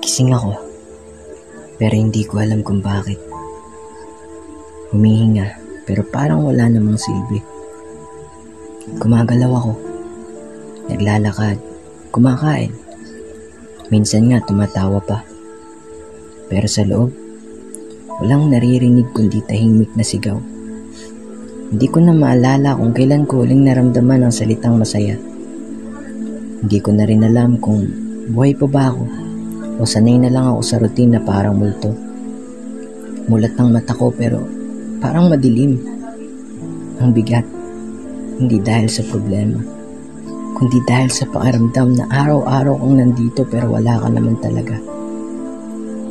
Gising ako, pero hindi ko alam kung bakit. Humihinga, pero parang wala namang silbi. Gumagalaw ako, naglalakad, kumakain. Minsan nga tumatawa pa. Pero sa loob, walang naririnig kundi tahimik na sigaw. Hindi ko na maalala kung kailan ko huling naramdaman ang salitang masaya. Hindi ko na rin alam kung buhay pa ba ako o sanay na lang ako sa routine na parang multo. Mulat ng mata ko pero parang madilim. Ang bigat, hindi dahil sa problema, kundi dahil sa pakiramdam na araw-araw kang nandito pero wala ka naman talaga.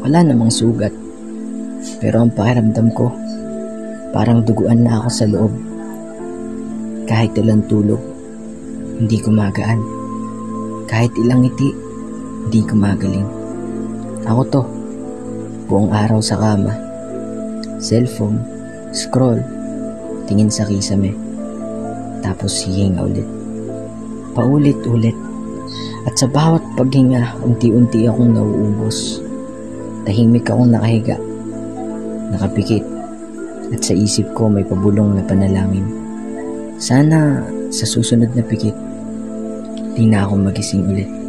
Wala namang sugat, pero ang pakiramdam ko, parang duguan na ako sa loob. Kahit ilang tulog, hindi gumagaan. Kahit ilang ngiti, hindi gumagaling. Ako to, buong araw sa kama. Cellphone, scroll, tingin sa kisame. Tapos hihinga ulit. Paulit-ulit. At sa bawat paghinga, unti-unti akong nauubos. Tahimik akong nakahiga, nakapikit, at sa isip ko may pabulong na panalangin. Sana sa susunod na pikit, di na ako magising ulit.